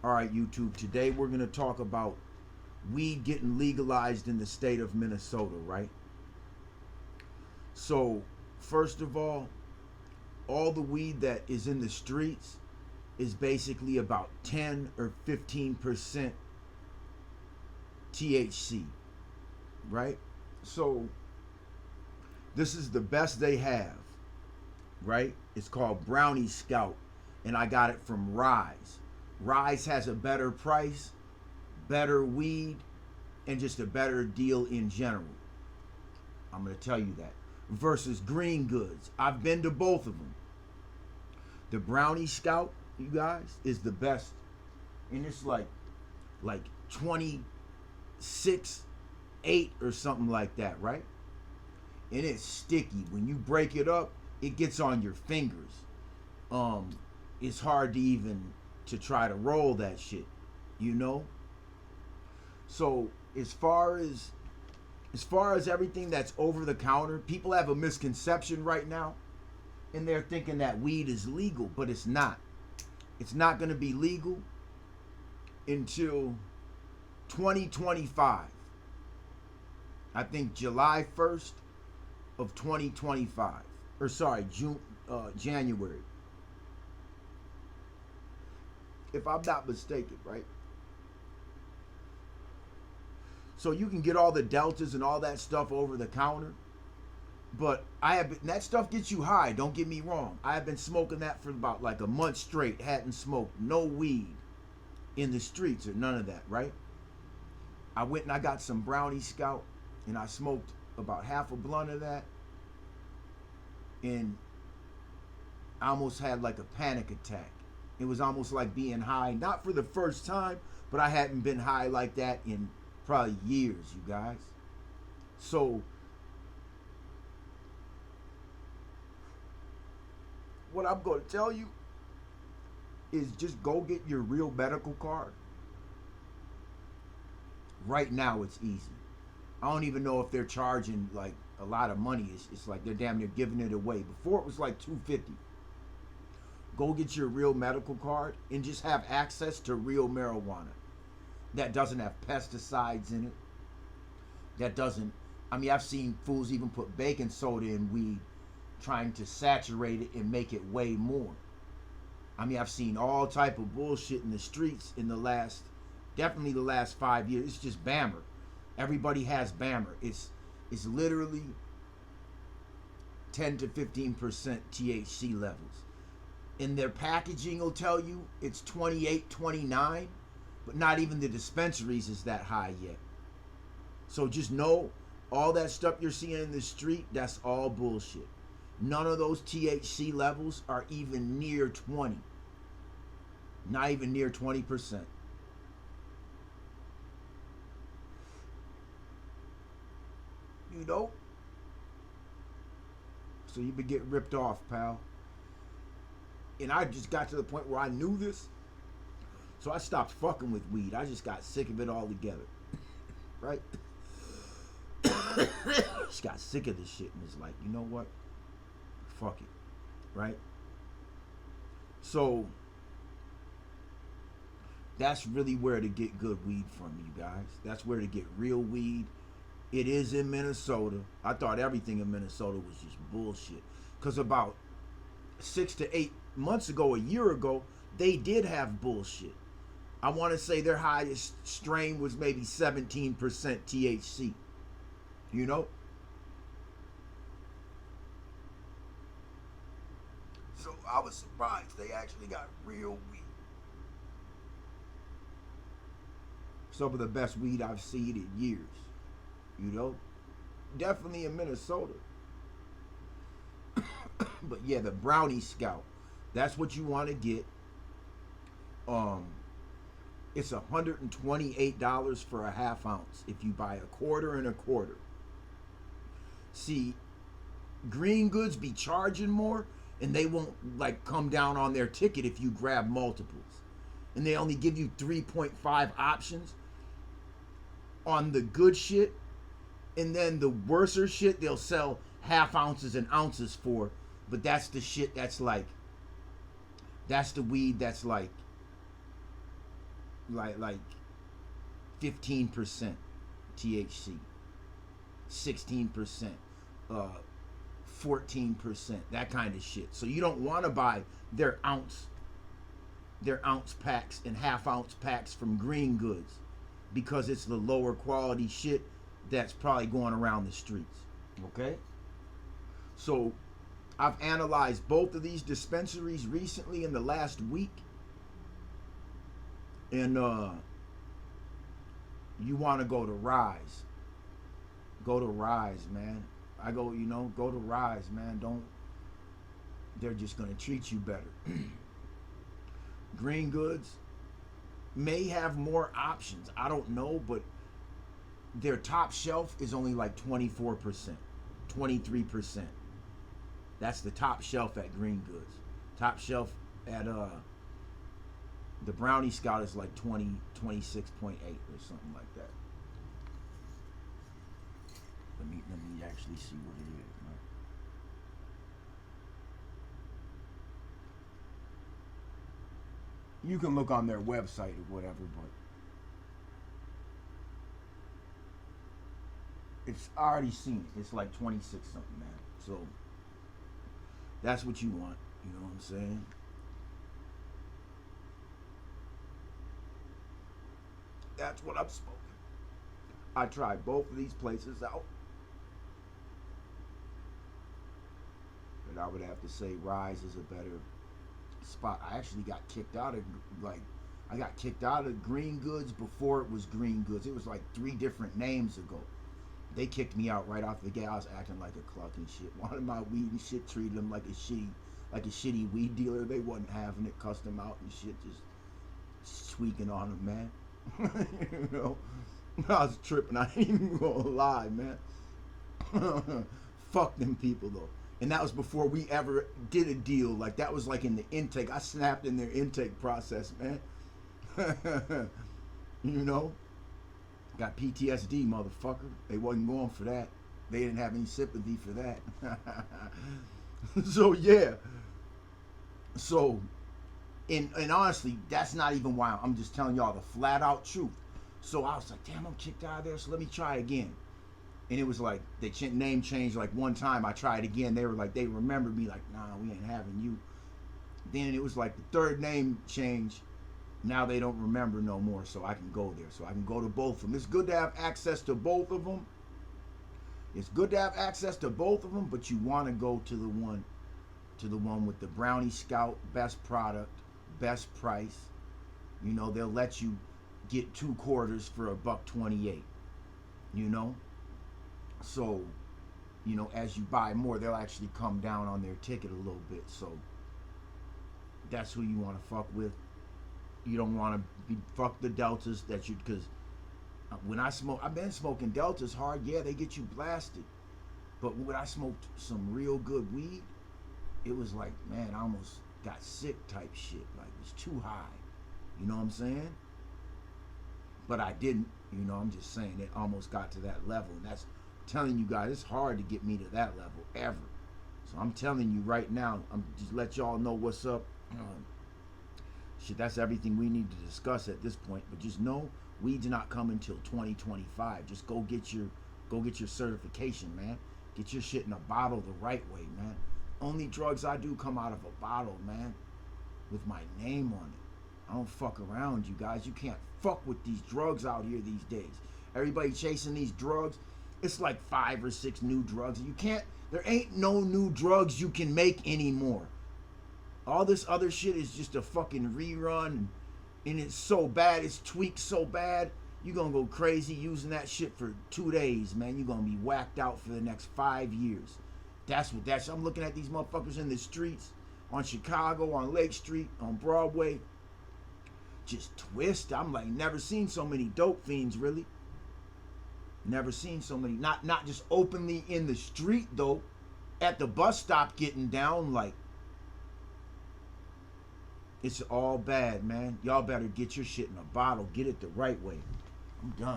All right, YouTube. Today we're going to talk about weed getting legalized in the state of Minnesota, right? So, first of all the weed that is in the streets is basically about 10 or 15% THC, right? So, this is the best they have, right? It's called Brownie Scout, and I got it from Rise. Rise has a better price, better weed, and just a better deal in general. I'm going to tell you that. Versus Green Goods. I've been to both of them. The Brownie Scout, you guys, is the best. And it's like 26, 8 or something like that, right? And it's sticky. When you break it up, it gets on your fingers. It's hard to even to try to roll that shit, you know? So as far as everything that's over the counter, people have a misconception right now, and they're thinking that weed is legal, but it's not. It's not going to be legal until 2025. I think July 1st of 2025. Or sorry, January. If I'm not mistaken, right? So you can get all the deltas and all that stuff over the counter. But that stuff gets you high, don't get me wrong. I have been smoking that for about like a month straight. Hadn't smoked no weed in the streets or none of that, right? I went and I got some Brownie Scout and I smoked about half a blunt of that. And I almost had like a panic attack. It was almost like being high, not for the first time, but I hadn't been high like that in probably years, you guys. So what I'm going to tell you is just go get your real medical card. Right now it's easy. I don't even know if they're charging like a lot of money. It's like they're damn near giving it away. Before it was like $250. Go get your real medical card and just have access to real marijuana that doesn't have pesticides in it. That doesn't, I mean, I've seen fools even put baking soda in weed trying to saturate it and make it way more. I mean, I've seen all type of bullshit in the streets in definitely the last 5 years. It's just Bammer. Everybody has Bammer. It's literally 10 to 15% THC levels. And their packaging will tell you it's 28, 29, but not even the dispensaries is that high yet. So just know all that stuff you're seeing in the street, that's all bullshit. None of those THC levels are even near 20. Not even near 20%. You know? So you've been getting ripped off, pal. And I just got to the point where I knew this. So I stopped fucking with weed. I just got sick of it altogether. Right? Just got sick of this shit and was like, you know what? Fuck it. Right? So that's really where to get good weed from, you guys. That's where to get real weed. It is in Minnesota. I thought everything in Minnesota was just bullshit. Because about 6 to 8 months ago, a year ago, they did have bullshit. I want to say their highest strain was maybe 17% THC. You know? So I was surprised they actually got real weed. Some of the best weed I've seen in years. You know? Definitely in Minnesota. But yeah, the Brownie Scout. That's what you want to get. It's $128 for a half ounce if you buy a quarter and a quarter. See, Green Goods be charging more, and they won't like come down on their ticket if you grab multiples. And they only give you 3.5 options on the good shit, and then the worser shit they'll sell half ounces and ounces for. But that's the shit that's like, that's the weed that's like like 15% THC, 16%, 14%, that kind of shit. So you don't want to buy their ounce packs and half-ounce packs from Green Goods, because it's the lower quality shit that's probably going around the streets. Okay? So I've analyzed both of these dispensaries recently in the last week. And you want to go to Rise. Go to Rise, man. Go to Rise, man. They're just going to treat you better. Green Goods may have more options. I don't know, but their top shelf is only like 24%, 23%. That's the top shelf at Green Goods. Top shelf at the Brownie Scout is like 26.8 or something like that. Let me actually see what it is, man. You can look on their website or whatever, but it's already seen it. It's like 26 something, man. So that's what you want. You know what I'm saying? That's what I'm smoking. I tried both of these places out, but I would have to say Rise is a better spot. I actually got kicked out of Green Goods before it was Green Goods. It was like 3 different names ago. They kicked me out right off the gate. I was acting like a cluck and shit. Wanted my weed and shit, treated them like a shitty weed dealer. They wasn't having it, cussed them out and shit, just tweaking on them, man. You know, I was tripping. I ain't even gonna lie, man. Fuck them people though. And that was before we ever did a deal. Like, that was like in the intake. I snapped in their intake process, man. You know? Got PTSD, motherfucker. They wasn't going for that. They didn't have any sympathy for that. So, yeah. So, and honestly, that's not even why. I'm just telling y'all the flat out truth. So I was like, damn, I'm kicked out of there, so let me try again. And it was like, they name changed like one time. I tried again. They were like, they remembered me like, nah, we ain't having you. Then it was like the 3rd name change. Now they don't remember no more, so I can go there. So I can go to both of them. It's good to have access to both of them. It's good to have access to both of them, but you want to go to the one with the Brownie Scout, best product, best price. You know, they'll let you get 2 quarters for $1.28. You know? So, you know, as you buy more, they'll actually come down on their ticket a little bit. So that's who you want to fuck with. You don't want to fuck the Deltas because when I smoke, I've been smoking Deltas hard. Yeah, they get you blasted. But when I smoked some real good weed, it was like, man, I almost got sick type shit. Like, it was too high. You know what I'm saying? But I didn't. You know, I'm just saying it almost got to that level. And that's telling you guys, it's hard to get me to that level ever. So I'm telling you right now, I'm just let y'all know what's up. Shit, that's everything we need to discuss at this point. But just know, weed's not coming till 2025. Just go get your certification, man. Get your shit in a bottle the right way, man. Only drugs I do come out of a bottle, man, with my name on it. I don't fuck around, you guys. You can't fuck with these drugs out here these days. Everybody chasing these drugs. It's like 5 or 6 new drugs. There ain't no new drugs you can make anymore. All this other shit is just a fucking rerun, and it's so bad, it's tweaked so bad, you're gonna go crazy using that shit for 2 days, man. You're gonna be whacked out for the next 5 years. I'm looking at these motherfuckers in the streets, on Chicago, on Lake Street, on Broadway, just twist. I'm like, never seen so many dope fiends, really. Never seen so many, not just openly in the street though, at the bus stop getting down, like, it's all bad, man. Y'all better get your shit in a bottle. Get it the right way. I'm done.